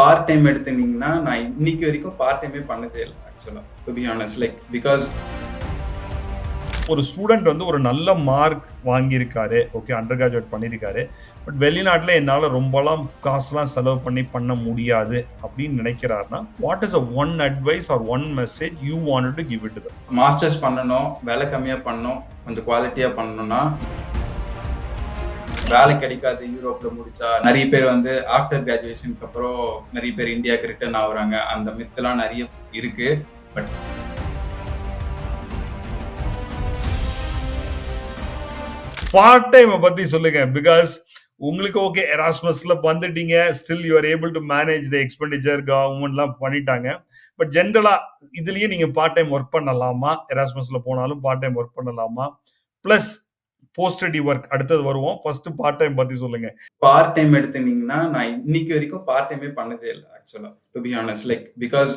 Part time எடுத்துனீங்கன்னா, நான் இன்னைக்கு வரைக்கும் பார்ட் டைமே பண்ணதே இல்ல ஆக்சுவலா. டு பி ஹானஸ்ட் பிகாஸ் ஒரு ஸ்டூடெண்ட் வந்து ஒரு நல்ல மார்க் வாங்கியிருக்காரு, ஓகே அண்டர் கிராஜுவேட் பண்ணியிருக்காரு. பட் வெளிநாட்டுல என்னால ரொம்பலாம் காசுலாம் செலவு பண்ண முடியாது அப்படின்னு நினைக்கிறாருன்னா, what is one advice or one message you wanted to give it to them? Masters பண்ணணும், வேலை கம்மியா பண்ணணும், கொஞ்சம் குவாலிட்டியா பண்ணணும்னா வேலை கிடைக்காது. யூரோப்ல முடிச்சா நிறைய பேர் வந்து ஆஃப்டர் கிராஜுவேஷனுக்கு அப்புறம் நிறைய பேர் இந்தியாவுக்கு ரிட்டர்ன் ஆகுறாங்க. அந்த மித்தெல்லாம் நிறைய இருக்கு. பட் பார்ட் டைம் பத்தி சொல்லுங்க. பிகாஸ் உங்களுக்கு ஓகே எராஸ்மஸ்ல வந்துட்டீங்க, still you are able to manage the expenditure, கவர்மெண்ட்லாம் பண்ணிட்டாங்க. பட் ஜென்ரலா இதுலயே நீங்க பார்ட் டைம் ஒர்க் பண்ணலாமா? எராஸ்மஸ்ல போனாலும் பார்ட் டைம் ஒர்க் பண்ணலாமா? பிளஸ் போஸ்ட் ஸ்டடி ஒர்க் அடுத்தது வருவோம். ஃபர்ஸ்ட் பார்ட் டைம் பத்தி சொல்லுங்க. பார்ட் டைம் எடுத்துனீங்கன்னா, நான் இன்னைக்கு வரைக்கும் பார்ட் டைமே பண்ணதே இல்ல ஆக்சுவலா. To be honest because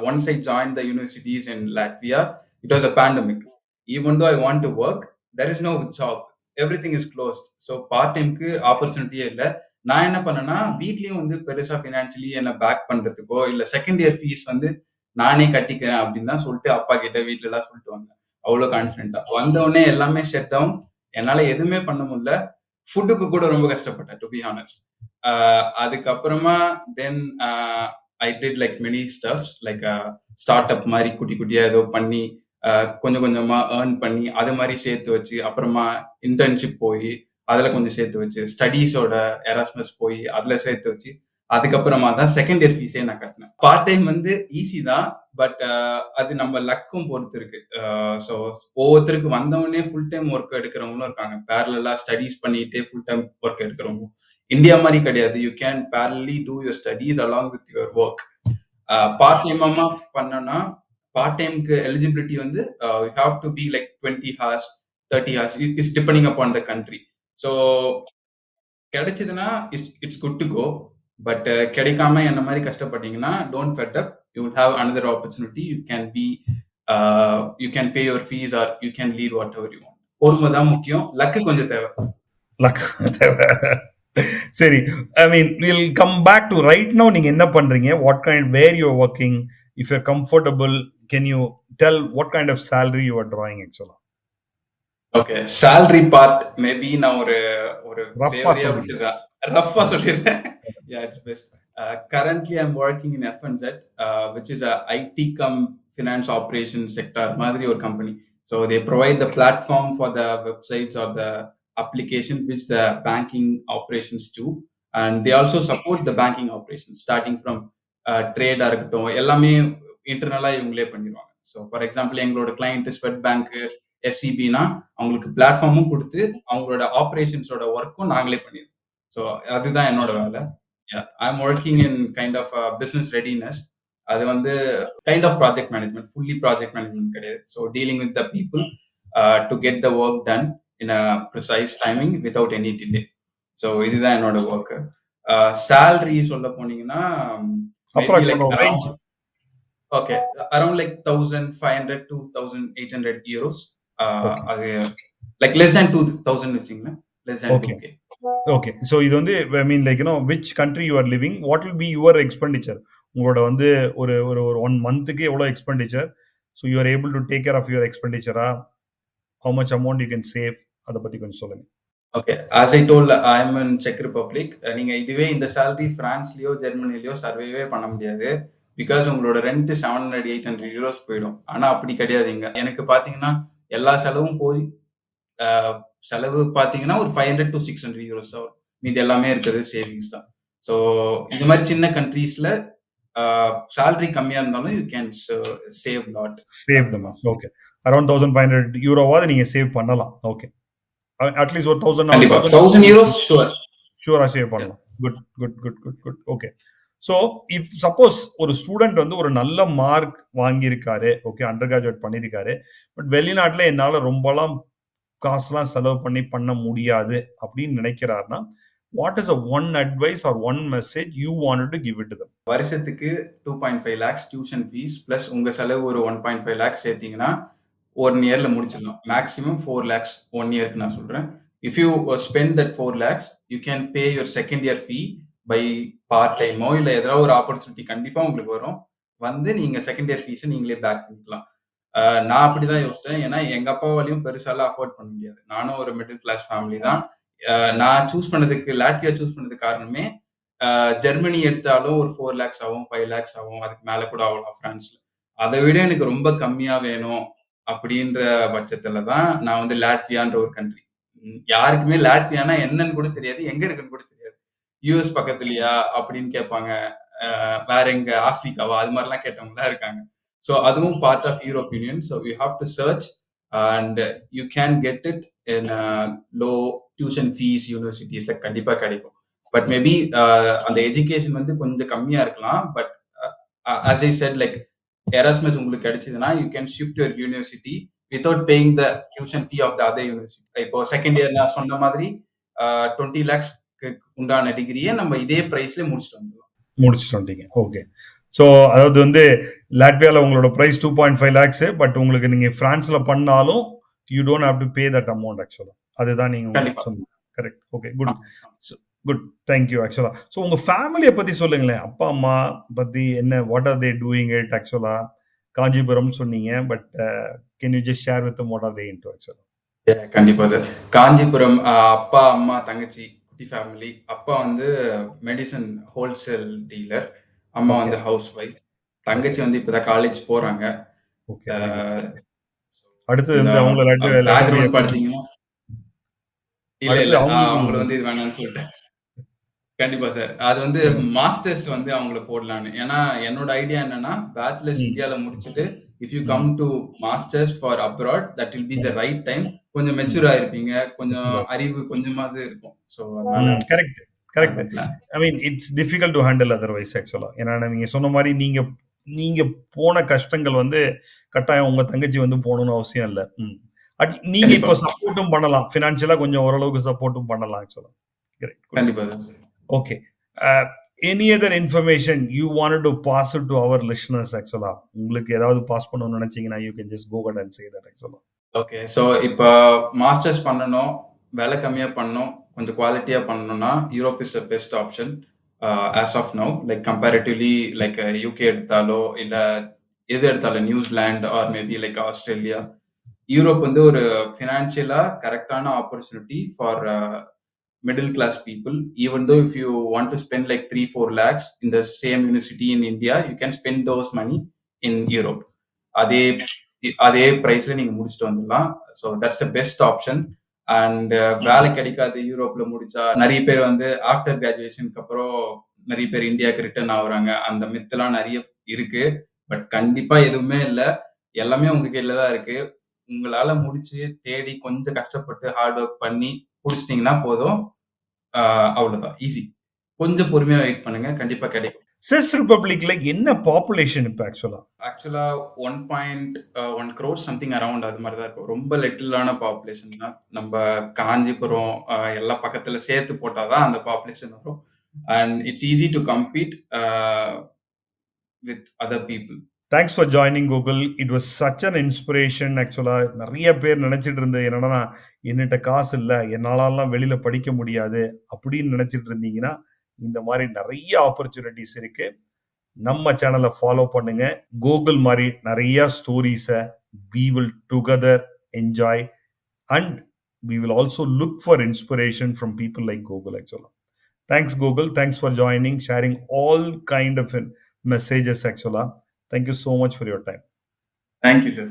once I join the universities in Latvia, it was a pandemic. Even though I want to work, there is no job. Everything is closed. So part டைம்க்கு ஆப்பர்ச்சுனிட்டியே இல்ல. நான் என்ன பண்ணேன்னா, வீட்லயும் வந்து பெருசா ஃபினான்ஷியலி என்ன பேக் பண்றதுக்கோ, இல்ல செகண்ட் இயர் ஃபீஸ் வந்து நானே கட்டிக்கிறேன் அப்படின்னு தான் சொல்லிட்டு அப்பா கிட்ட வீட்ல எல்லாம் சொல்லிட்டு வந்தேன். அவ்வளோ கான்ஃபிடென்ட்டா. வந்த உடனே எல்லாமே ஷட் டவுன். என்னால எதுவுமே பண்ண முடியல. ஃபுட்டுக்கு கூட ரொம்ப கஷ்டப்பட்டேன் டு பி ஹானஸ்ட். அதுக்கப்புறமா then I did many stuffs start up மாதிரி குட்டி குட்டியா ஏதோ பண்ணி கொஞ்சம் கொஞ்சமா ஏர்ன் பண்ணி அது மாதிரி சேர்த்து வச்சு, அப்புறமா இன்டர்ன்ஷிப் போய் அதுல கொஞ்சம் சேர்த்து வச்சு, ஸ்டடீஸோட எராஸ்மஸ் போய் அதுல சேர்த்து வச்சு, அதுக்கப்புறமா தான் செகண்ட் இயர் ஃபீஸே நான் கட்டினேன். பார்ட் டைம் வந்து ஈஸி தான், பட் அது நம்ம லக்கும் பொறுத்து இருக்கு. ஸோ ஒவ்வொருத்தருக்கு வந்தவொடனே ஃபுல் டைம் ஒர்க் எடுக்கிறவங்களும் இருக்காங்க. பேரலா ஸ்டடீஸ் பண்ணிட்டே ஃபுல் டைம் ஒர்க் எடுக்கிறவங்க. இந்தியா மாதிரி கிடையாது. You can parallelly do your studies along with your work. Part டைமா பண்ணனா பார்ட் டைம்க்கு எலிஜிபிலிட்டி வந்து you have to be 20 hours 30 hours is depending upon the country. So கிடைச்சதுன்னா it's good to go. But கிடைக்காம என்ன மாதிரி கஷ்டப்பட்டீங்கன்னா, don't fed up. You will have another opportunity. You can pay your fees or you can lead whatever you want. பொறுமை தான் முக்கியம். Luck கொஞ்சம் தேவை. லக் தேவை. சரி, I mean will come back to right now. நீங்க என்ன பண்றீங்க? What kind, where you are working, if you are comfortable, can you tell what kind of salary you are drawing actually? Okay, salary part maybe நான் ஒரு ரஃப்பா ரஃப்பா சொல்லிடுறேன். Yeah, it's best. Currently I'm working in FNZ, which is a IT cum finance operations sector மாதிரி ஒரு company. So they provide the platform for the websites or the application which the banking operations do, and they also support the banking operations starting from trade இருக்கட்டும், எல்லாமே இன்டர்னலா இவங்களே பண்ணிடுவாங்க. So for example எங்களோட client sweat bank, எஸ்சிபினா அவங்களுக்கு பிளாட்ஃபார்மும் கொடுத்து அவங்களோட ஆப்ரேஷன்ஸோட ஒர்க்கும் நாங்களே பண்ணிடுவோம். ஸோ அதுதான் என்னோட வேலை. I am working in kind of business readiness. அது வந்து kind of project management, fully project management கிடையாது. So dealing with the people to get the work done in a precise timing without any delay. So இதுதான் என்னோட work. Salary சொல்ல போனீங்கன்னா okay, around 1,500 to 1,800 euros. அது less than 2,000 வச்சுங்களேன். less than 2K. Okay, so இது வந்து I mean which country you are living, what will be your expenditure? உங்களோட வந்து ஒரு 1 monthக்கு எவ்வளவு expenditure, so you are able to take care of your expenditure, how much amount you can save, அத பத்தி கொஞ்சம் சொல்லுங்க. Okay, as I told, I am in Czech Republic. நீங்க இதுவே இந்த salary பிரான்ஸ்லயோ ஜெர்மனிலயோ சர்வேவே பண்ண முடியாது. பிகாஸ் உங்களோட ரெண்ட் 700-800 euros போயிடும். ஆனா அப்படி கிடையாதுங்க. எனக்கு பாத்தீங்கன்னா எல்லா செலவும் போய் செலவு பாத்தீங்கன்னா ஒரு 500 to 600 euros ஆகும். மீது எல்லாமே இருக்கிறது சேவிங்ஸ் தான். ஸோ இந்த மாதிரி சின்ன கண்ட்ரீஸ்ல salary கம்மியா இருந்தாலும் you can save lot. Save them. Okay, around 1,500 யூரோவாவது நீங்க சேவ் பண்ணலாம். ஓகே, அட்லீஸ்ட் ஒரு 1,000 euros ஷூரா சேவ் பண்ணலாம். Good. Okay, so if suppose ஒரு ஸ்டூடெண்ட் வந்து ஒரு நல்ல மார்க் வாங்கியிருக்காரு, ஓகே அண்டர் கிராஜுவேட் பண்ணியிருக்காரு, பட் வெளிநாட்டில் என்னால் ரொம்பலாம் காசுலாம் செலவு பண்ண முடியாது அப்படின்னு நினைக்கிறாருன்னா, what is one advice or one message you wanted to give it to them? வருஷத்துக்கு 2.5 lakhs டியூஷன் ஃபீஸ் பிளஸ் உங்க செலவு ஒரு 1.5 lakhs சேர்த்தீங்கன்னா 1 yearல முடிச்சிடலாம். மேக்ஸிமம் 4 lakhs 1 yearக்கு நான் சொல்றேன். If you spend that 4 lakhs, you can pay your second year fee by part டைமோ இல்ல ஏதாவது ஒரு ஆப்பர்ச்சுனிட்டி கண்டிப்பா உங்களுக்கு வரும். வந்து நீங்க செகண்ட் இயர் ஃபீஸ நீங்களே பேக் பண்ணிக்கலாம். நான் அப்படிதான் யோசிச்சேன். ஏன்னா எங்க அப்பாவாலயும் பெருசாலாம் அஃபோர்ட் பண்ண முடியாது. நானும் ஒரு மிடில் கிளாஸ் ஃபேமிலி தான். நான் சூஸ் பண்ணதுக்கு லாட்வியா சூஸ் பண்ணதுக்கு காரணமே, ஜெர்மனி எடுத்தாலும் ஒரு 4 லேக்ஸ் ஆகும், 5 லேக்ஸ் ஆகும். அதுக்கு மேல கூட ஆகலாம் பிரான்ஸ்ல. அத விட எனக்கு ரொம்ப கம்மியா வேணும் அப்படின்ற பட்சத்துல தான் நான் வந்து லாட்வியான்ற ஒரு கண்ட்ரி. யாருக்குமே லாட்வியானா என்னன்னு கூட தெரியாது. எங்க இருக்குன்னு கூட தெரியாது. யுஎஸ் பக்கத்துலயா அப்படின்னு கேட்பாங்க. வேற எங்க ஆப்பிரிக்காவா? அது மாரிலாம் கேட்டவங்கலாம் இருக்காங்க. ஸோ அதுவும் part of Europe union. So you have to search and you can get it in low tuition fees யூனிவர்சிட்டிஸ்ல கண்டிப்பா கிடைக்கும். பட் மேபி அந்த எஜுகேஷன் வந்து கொஞ்சம் கம்மியா இருக்கலாம். But as I said like Erasmus உங்களுக்கு கிடைச்சதுன்னா you can shift your university without paying the tuition fee of the other university. இப்போ செகண்ட் இயர் நான் சொன்ன மாதிரி 20 லேக்ஸ் உண்டான டிகிரியை நம்ம இதே பிரைஸ்ல முடிச்சுட்டு வந்துடலாம். முடிச்சுட்டு வந்தீங்க. ஓகே. ஸோ அதாவது வந்து லாட்வியால உங்களோட பிரைஸ் 2.5 லேக்ஸ். பட் உங்களுக்கு நீங்க பிரான்ஸ்ல பண்ணாலும் you don't have to pay that amount ஆக்சுவலா. அதுதான் நீங்க கண்டிப்பா. சொன்னீங்க. Correct. Okay. Good. Good. Thank you ஆக்சுவலா. ஸோ உங்க ஃபேமிலியை பத்தி சொல்லுங்களேன். அப்பா அம்மா பத்தி என்ன, what are they doing it ஆக்சுவலா? காஞ்சிபுரம் சொன்னீங்க. But can you just share with what are they into ஆக்சுவலா? கண்டிப்பா சார். காஞ்சிபுரம் அப்பா அம்மா தங்கச்சி குட்டி ஃபேமிலி. அப்பா வந்து மெடிசன் ஹோல்சேல் டீலர். அம்மா வந்து ஹவுஸ் ஒய்ஃப். தங்கச்சி வந்து இப்பதான் காலேஜ் போறாங்க. ஓகே. அடுத்து வந்து அவங்க பேக்ரவுண்ட் பார்த்தீங்கன்னா இல்ல அடுத்து இல்ல அவங்களுக்கு அவங்கள வந்து இது வேணாம்னு சொல்லிட்டேன். கண்டிப்பா சார். அது வந்து மாஸ்டர்ஸ் வந்து அவங்கள போடலான்னு. ஏன்னா என்னோட ஐடியா என்னன்னா பேச்சுலர்ஸ் இந்தியால முடிச்சுட்டு if you come to masters for abroad that will be the right time. கொஞ்சம் மெச்சூர் ஆயிருப்பீங்க. கொஞ்சம் அறிவு கொஞ்சமாவது இருக்கும். ஸோ அதனால correct. Correct. I mean it's difficult to handle otherwise ஆக்சுவலா. ஏன்னா நீங்க சொன்ன மாதிரி நீங்க போன கஷ்டங்கள் வந்து கட்டாயம் உங்க தங்கச்சி வந்து போகணும்னு அவசியம் இல்லை. நீங்க இப்போ சப்போர்ட்டும் பண்ணலாம். ஃபினான்ஷியலா கொஞ்சம் ஓரளவுக்கு சப்போர்ட்டும் பண்ணலாம் ஆக்சுவலா. கண்டிப்பா. Okay. Any other information you wanted to pass it to our listeners ஆக்சுவலா? உங்களுக்கு ஏதாவது பாஸ் பண்ணணும்னு நினைச்சீங்கன்னா you can just go ahead and say that ஆக்சுவலா. ஓகே. ஸோ இப்போ மாஸ்டர்ஸ் பண்ணணும், விலை கம்மியா பண்ணணும், கொஞ்சம் குவாலிட்டியா பண்ணணும்னா Europe is the best option as of now. Like comparatively like UK எடுத்தாலோ இல்ல எது எடுத்தாலும் New Zealand or maybe like Australia, Europe வந்து ஒரு ஃபினான்ஷியலா கரெக்டான opportunity for middle class people. Even though if you want to spend like 3-4 lakhs in the same university in India, you can spend those money in Europe. அதே பிரைஸ்ல நீங்க முடிச்சுட்டு வந்துடலாம். So that's the best option. And வேலை கிடைக்காது யூரோப்ல முடிச்சா நிறைய பேர் வந்து ஆஃப்டர் கிராஜுவேஷனுக்கு அப்புறம் நிறைய பேர் இந்தியாவுக்கு ரிட்டர்ன் ஆகுறாங்க. அந்த மித்தெல்லாம் நிறைய இருக்கு. பட் கண்டிப்பா எதுவுமே இல்லை. எல்லாமே உங்க கையில தான் இருக்கு. உங்களால முடிச்சு தேடி கொஞ்சம் கஷ்டப்பட்டு ஹார்ட் ஒர்க் பண்ணி புடிச்சிட்டீங்கன்னா போதும். அவ்வளவுதான். ஈஸி. கொஞ்சம் பொறுமையா வெயிட் பண்ணுங்க. கண்டிப்பா கிடைக்கும். செஸ் ரிபப்ளிக்ல என்ன பாப்புலேஷன் இப்ப ஆக்சுவலா? ஆக்சுவலா 1.1 crore சம்திங் அரவுண்ட் அது மாதிரி தான் இருக்கும். ரொம்ப லிட்டிலான பாப்புலேஷன் தான். நம்ம காஞ்சிபுரம் எல்லா பக்கத்துல சேர்த்து போட்டாதான் அந்த பாப்புலேஷன் வரும். And it's easy to compete with other people. Thanks for joining Google. It was such an inspiration ஆக்சுவலா. நிறைய பேர் நினைச்சிட்டு இருந்தது என்னன்னா என்னட்ட காசு இல்லை, என்னாலலாம் வெளியில படிக்க முடியாது அப்படின்னு நினைச்சிட்டு இருந்தீங்கன்னா இந்த மாதிரி நிறைய ஆப்பர்ச்சுனிட்டிஸ் இருக்கு. நம்ம சேனலை ஃபாலோ பண்ணுங்க. கூகுள் மாதிரி நிறைய ஸ்டோரிஸை we will together enjoy and we will also look for inspiration from people like Google actually. Thanks Google. Thanks for joining, sharing all kind of messages actually. Thank you so much for your time. Thank you, sir.